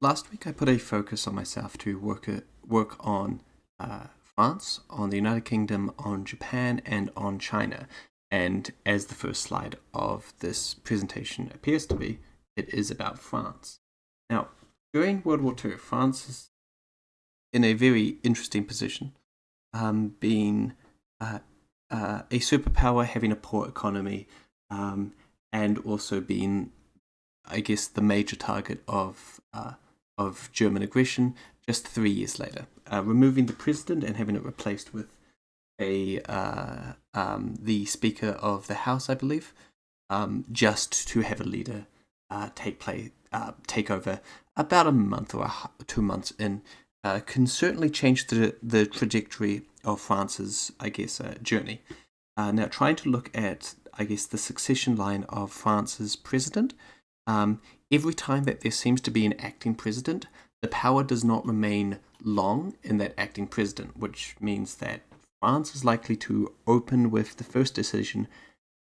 last week I put a focus on myself to work on France, on the United Kingdom, on Japan, and on China. And as the first slide of this presentation appears to be, it is about France. Now, during World War II, France is in a very interesting position, being a superpower, having a poor economy, and also being, I guess, the major target of German aggression just 3 years later, removing the president and having it replaced with the Speaker of the House, I believe, just to have a leader take over about a month or 2 months in, can certainly change the trajectory of France's, I guess, journey. Now, trying to look at, I guess, the succession line of France's president, every time that there seems to be an acting president, the power does not remain long in that acting president, which means that France is likely to open with the first decision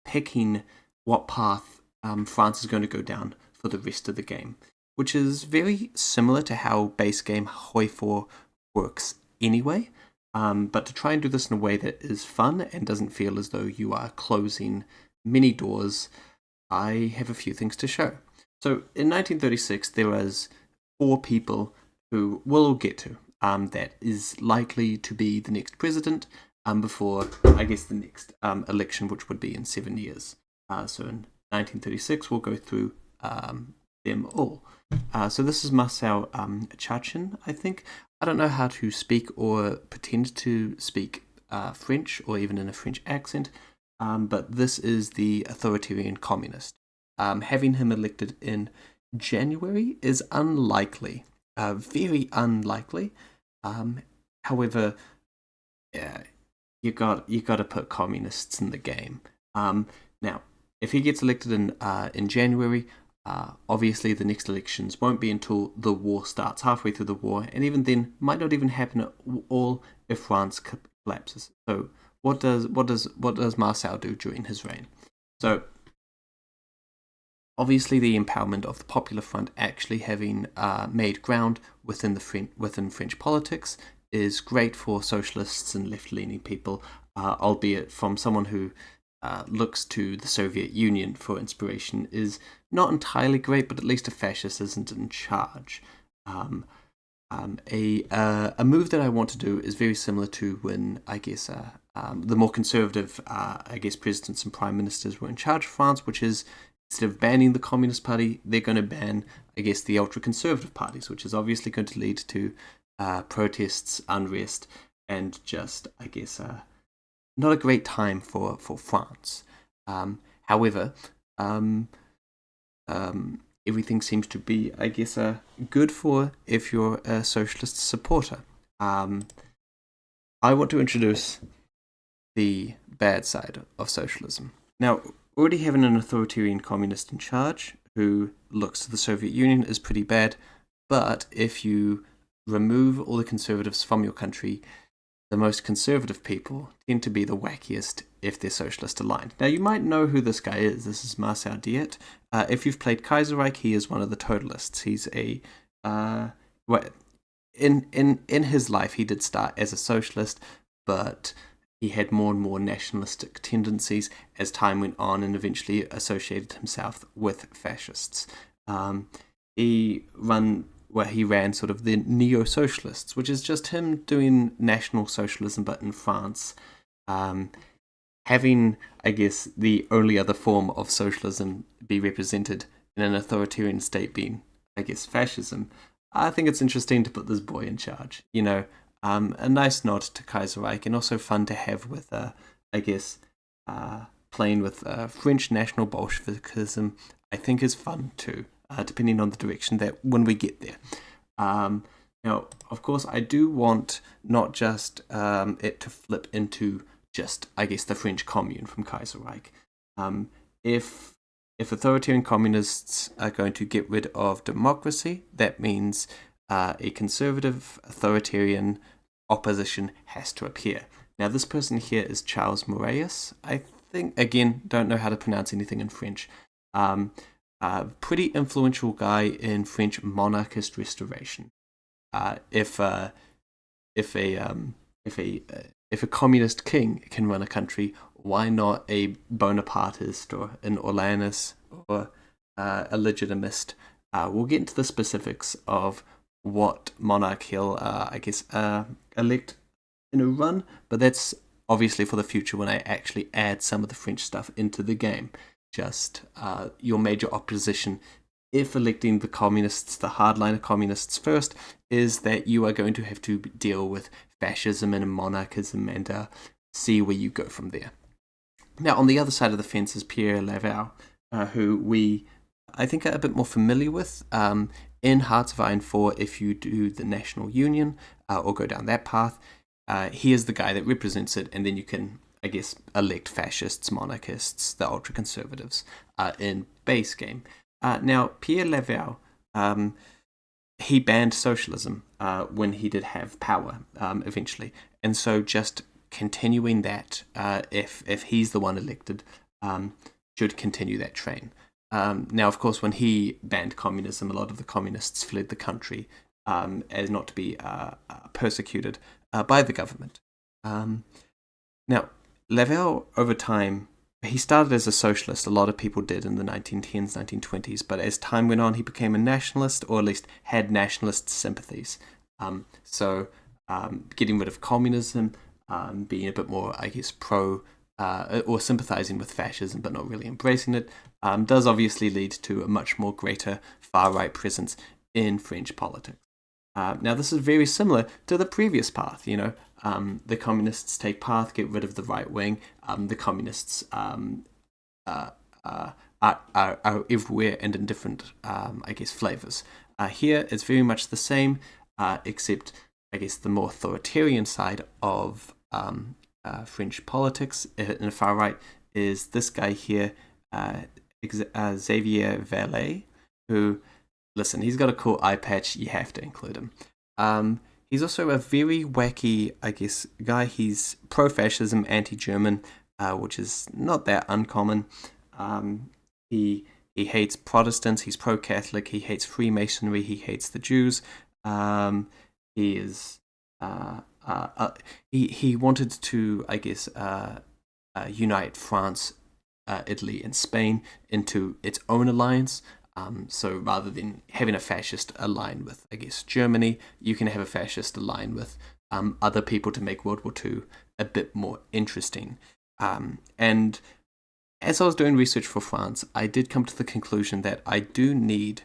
picking what path France is going to go down for the rest of the game, which is very similar to how base game Hoi 4 works anyway, but to try and do this in a way that is fun and doesn't feel as though you are closing many doors, I have a few things to show. So in 1936, there was 4 people who we'll get to that is likely to be the next president before, I guess, the next election, which would be in 7 years. So in 1936, we'll go through them all. So this is Marcel Chachin, I think. I don't know how to speak or pretend to speak French or even in a French accent, but this is the authoritarian communist. Having him elected in January is unlikely, very unlikely. However, you got to put communists in the game. Now, if he gets elected in January, obviously the next elections won't be until the war starts, halfway through the war, and even then might not even happen at all if France collapses. So what does Marcel do during his reign? So obviously the empowerment of the Popular Front actually having made ground within French politics is great for socialists and left-leaning people, albeit from someone who looks to the Soviet Union for inspiration is not entirely great, but at least a fascist isn't in charge. A move that I want to do is very similar to when, I guess, the more conservative, I guess, presidents and prime ministers were in charge of France, which is instead of banning the Communist Party, they're going to ban, I guess, the ultra-conservative parties, which is obviously going to lead to protests, unrest, and just, I guess, not a great time for France. However, everything seems to be, I guess, good for if you're a socialist supporter. I want to introduce the bad side of socialism. Now, already having an authoritarian communist in charge who looks to the Soviet Union is pretty bad, but if you remove all the conservatives from your country, the most conservative people tend to be the wackiest if they're socialist aligned. Now, you might know who this guy is. This is Marcel Diet. If you've played Kaiserreich, he is one of the totalists. He's a in his life, he did start as a socialist, but he had more and more nationalistic tendencies as time went on and eventually associated himself with fascists. He ran sort of the neo-socialists, which is just him doing national socialism, but in France. Having, I guess, the only other form of socialism be represented in an authoritarian state being, I guess, fascism. I think it's interesting to put this boy in charge. You know, a nice nod to Kaiserreich, and also fun to have with, I guess, playing with French national Bolshevikism, I think is fun too, depending on the direction that when we get there. Now, of course, I do want not just it to flip into just, I guess, the French Commune from Kaiserreich. If authoritarian communists are going to get rid of democracy, that means a conservative authoritarian opposition has to appear. Now, this person here is Charles Moraes. I think, again, don't know how to pronounce anything in French. pretty influential guy in French monarchist restoration. If if a if a if a communist king can run a country, why not a Bonapartist or an Orleanist or a legitimist? We'll get into the specifics of what monarch he'll, elect in a run, but that's obviously for the future when I actually add some of the French stuff into the game. Just your major opposition, if electing the communists, the hardliner communists first, is that you are going to have to deal with fascism and monarchism and see where you go from there. Now, on the other side of the fence is Pierre Laval, who I think, are a bit more familiar with. In Hearts of Iron 4, if you do the National Union or go down that path, he is the guy that represents it, and then you can, I guess, elect fascists, monarchists, the ultra-conservatives in base game. Now, Pierre Laval, he banned socialism when he did have power eventually, and so just continuing that, if he's the one elected, should continue that train. Now, of course, when he banned communism, a lot of the communists fled the country as not to be persecuted by the government. Now, Laval, over time, he started as a socialist. A lot of people did in the 1910s, 1920s, but as time went on, he became a nationalist, or at least had nationalist sympathies. So getting rid of communism, being a bit more, I guess, pro or sympathizing with fascism but not really embracing it, does obviously lead to a much more greater far-right presence in French politics. Now, this is very similar to the previous path. The communists take path, get rid of the right wing. The communists are everywhere and in different, flavors. Here, it's very much the same, except, I guess, the more authoritarian side of French politics in the far right is this guy here, Xavier Vallet, who, listen, he's got a cool eye patch. You have to include him. He's also a very wacky, I guess, guy. He's pro-fascism, anti-German, which is not that uncommon. He hates Protestants. He's pro-Catholic. He hates Freemasonry. He hates the Jews. He is he wanted to, I guess, unite France, Italy, and Spain into its own alliance. So rather than having a fascist align with, I guess, Germany, you can have a fascist align with other people to make World War II a bit more interesting. And as I was doing research for France, I did come to the conclusion that I do need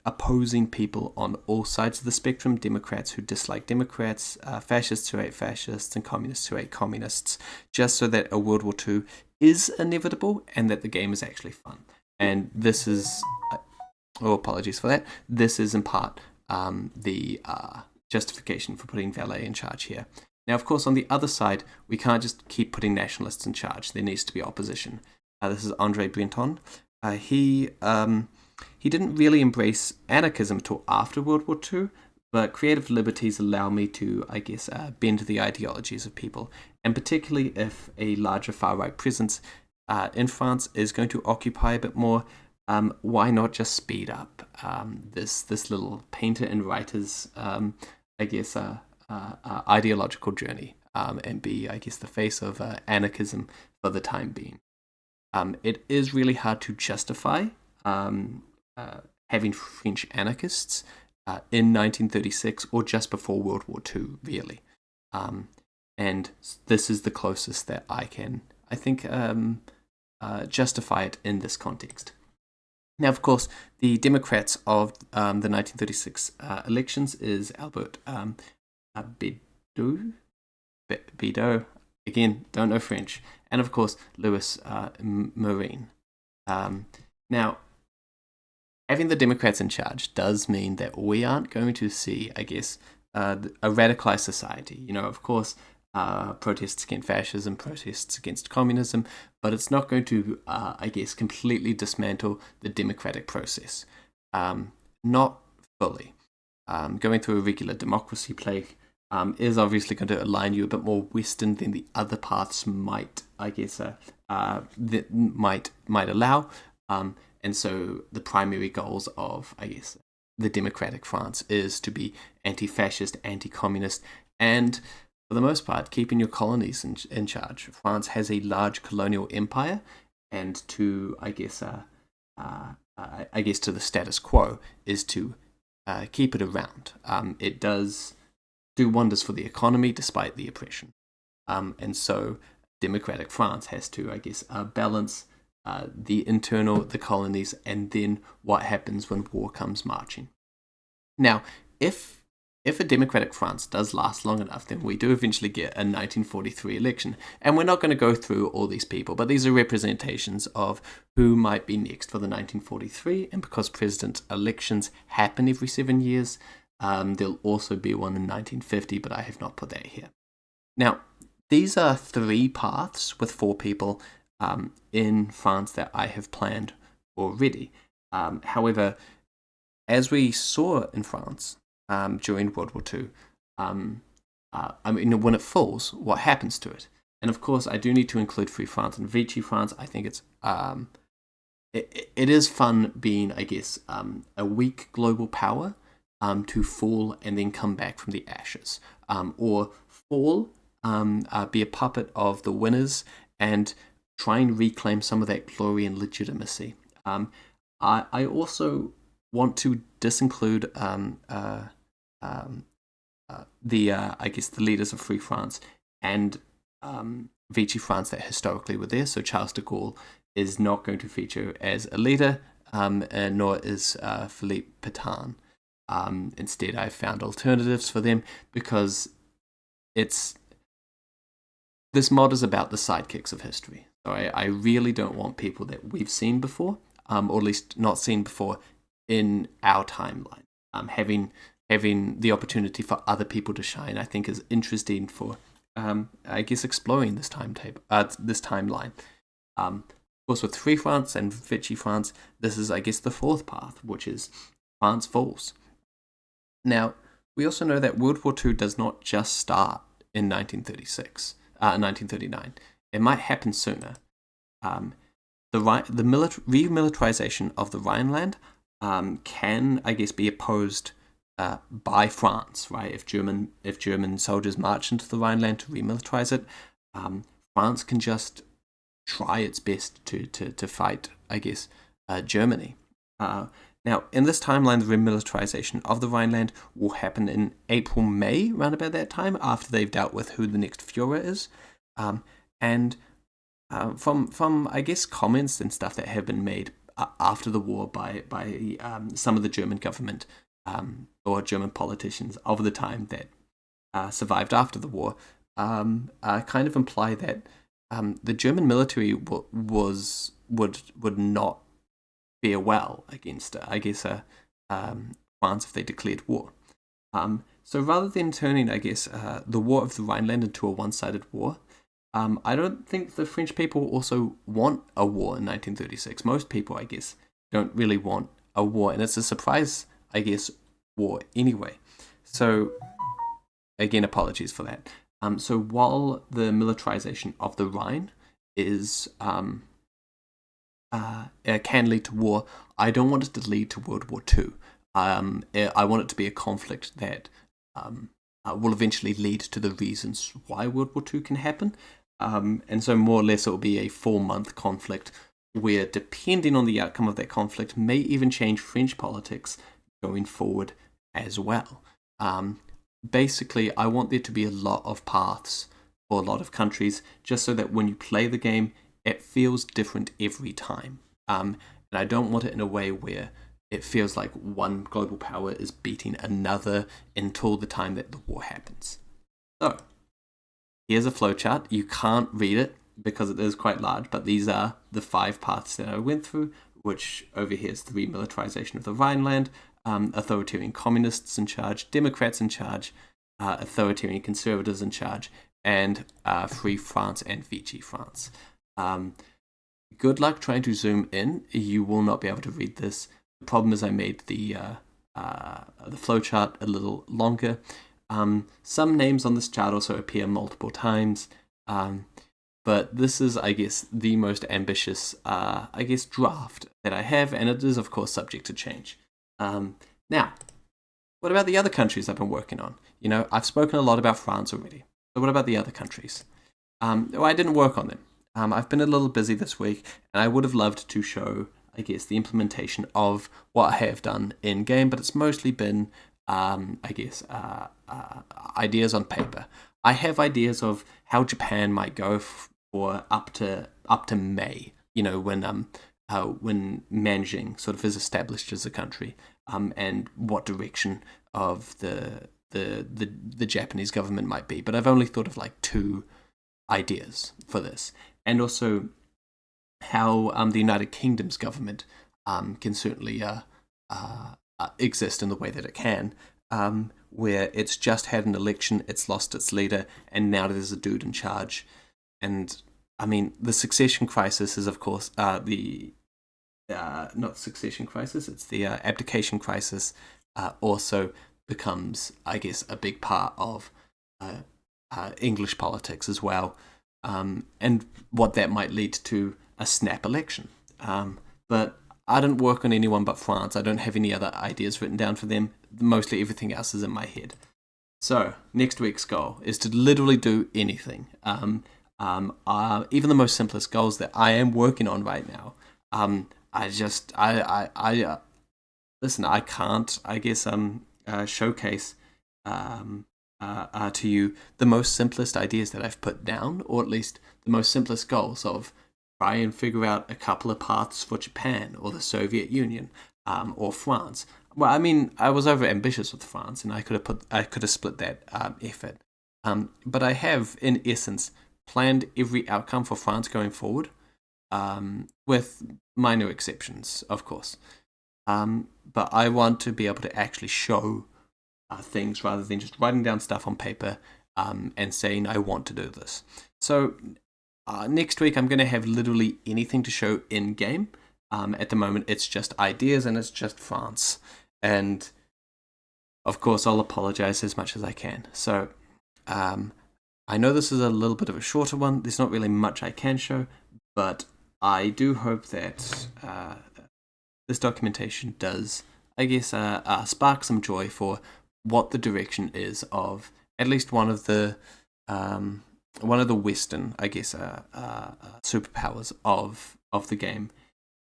opposing people on all sides of the spectrum, Democrats who dislike Democrats, fascists who hate fascists, and communists who hate communists, just so that a World War II is inevitable and that the game is actually fun. And this is, apologies for that, this is in part the justification for putting Valet in charge here. Now, of course, on the other side, we can't just keep putting nationalists in charge. There needs to be opposition. This is André Breton. He didn't really embrace anarchism until after World War II, but creative liberties allow me to, I guess, bend the ideologies of people, and particularly if a larger far-right presence in France is going to occupy a bit more, why not just speed up this little painter and writer's, ideological journey and be, I guess, the face of anarchism for the time being. It is really hard to justify having French anarchists in 1936 or just before World War II, really. And this is the closest that I can, I think, justify it in this context. Now, of course, the Democrats of the 1936 elections is Albert Bidot, again, don't know French, and of course, Louis Marine. Now, having the Democrats in charge does mean that we aren't going to see, I guess, a radicalized society. Of course, protests against fascism, protests against communism, but it's not going to, completely dismantle the democratic process. Not fully. Going through a regular democracy play is obviously going to align you a bit more Western than the other paths might, that might allow. And so the primary goals of, I guess, the democratic France is to be anti-fascist, anti-communist, and for the most part, keeping your colonies in charge. France has a large colonial empire, and to, I guess to the status quo is to keep it around. It does do wonders for the economy despite the oppression. And so democratic France has to, I guess, balance the colonies, and then what happens when war comes marching. Now, if a democratic France does last long enough, then we do eventually get a 1943 election. And we're not going to go through all these people, but these are representations of who might be next for the 1943. And because president elections happen every 7 years, there'll also be one in 1950, but I have not put that here. Now, these are 3 paths with 4 people in France that I have planned already. However, as we saw in France during World War II, when it falls, what happens to it? And of course, I do need to include Free France and Vichy France. I think it is fun being, I guess, a weak global power to fall and then come back from the ashes, or fall, be a puppet of the winners and try and reclaim some of that glory and legitimacy. I also want to disinclude the leaders of Free France and Vichy France that historically were there. So Charles de Gaulle is not going to feature as a leader, nor is Philippe Pétain. Instead, I found alternatives for them because this mod is about the sidekicks of history. So I really don't want people that we've seen before, or at least not seen before in our timeline. Having the opportunity for other people to shine, I think, is interesting for, I guess, exploring this timeline. Of course, with Free France and Vichy France, this is, I guess, the 4th path, which is France falls. Now, we also know that World War II does not just start in 1939. It might happen sooner. The remilitarization of the Rhineland can, I guess, be opposed by France, right? If German soldiers march into the Rhineland to remilitarize it, France can just try its best to fight, I guess, Germany. Now, in this timeline, the remilitarization of the Rhineland will happen in April, May, around about that time, after they've dealt with who the next Führer is. And from I guess, comments and stuff that have been made after the war by some of the German government or German politicians of the time that survived after the war, kind of imply that the German military would not fare well against, I guess, France if they declared war. So rather than turning, I guess, the War of the Rhineland into a one-sided war, I don't think the French people also want a war in 1936. Most people, I guess, don't really want a war, and it's a surprise, I guess, war anyway. So, again, apologies for that. So while the militarization of the Rhine is can lead to war, I don't want it to lead to World War II. I want it to be a conflict that will eventually lead to the reasons why World War II can happen. And so more or less it will be a 4-month conflict where, depending on the outcome of that conflict, may even change French politics going forward as well. Basically, I want there to be a lot of paths for a lot of countries, just so that when you play the game, it feels different every time. And I don't want it in a way where it feels like one global power is beating another until the time that the war happens. So, here's a flowchart. You can't read it because it is quite large, but these are the 5 paths that I went through, which over here is the remilitarization of the Rhineland, authoritarian communists in charge, Democrats in charge, authoritarian conservatives in charge, and Free France and Vichy France. Good luck trying to zoom in. You will not be able to read this. The problem is I made the flowchart a little longer. Some names on this chart also appear multiple times. but this is, I guess, the most ambitious, draft that I have, and it is, of course, subject to change. Now, what about the other countries I've been working on? I've spoken a lot about France already. So what about the other countries? Well, I didn't work on them. I've been a little busy this week, and I would have loved to show, I guess, the implementation of what I have done in game, but it's mostly been, ideas on paper. I have ideas of how Japan might go for up to May. When Nanjing sort of is established as a country, and what direction of the Japanese government might be. But I've only thought of like 2 ideas for this, and also how the United Kingdom's government can certainly exist in the way that it can, where it's just had an election, it's lost its leader, and now there's a dude in charge. And I mean, the succession crisis is, of course, not succession crisis, it's the abdication crisis, also becomes, I guess, a big part of English politics as well, and what that might lead to a snap election. But I didn't work on anyone but France. I don't have any other ideas written down for them. Mostly everything else is in my head. So next week's goal is to literally do anything. Even the most simplest goals that I am working on right now. Listen, I can't, I guess, showcase to you the most simplest ideas that I've put down, or at least the most simplest goals of try and figure out a couple of paths for Japan or the Soviet Union, or France. Well, I mean, I was over ambitious with France, and I could have split that effort. But I have, in essence, planned every outcome for France going forward, with minor exceptions, of course. But I want to be able to actually show things rather than just writing down stuff on paper, and saying I want to do this. So next week I'm going to have literally anything to show in game. At the moment it's just ideas and it's just France. And of course I'll apologize as much as I can. So I know this is a little bit of a shorter one. There's not really much I can show, but I do hope that this documentation does, I guess, spark some joy for what the direction is of at least one of the Western, I guess, superpowers of the game,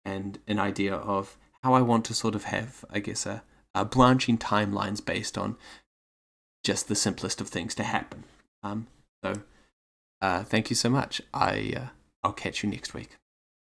and an idea of how I want to sort of have, I guess, a branching timelines based on just the simplest of things to happen. So thank you so much. I'll catch you next week.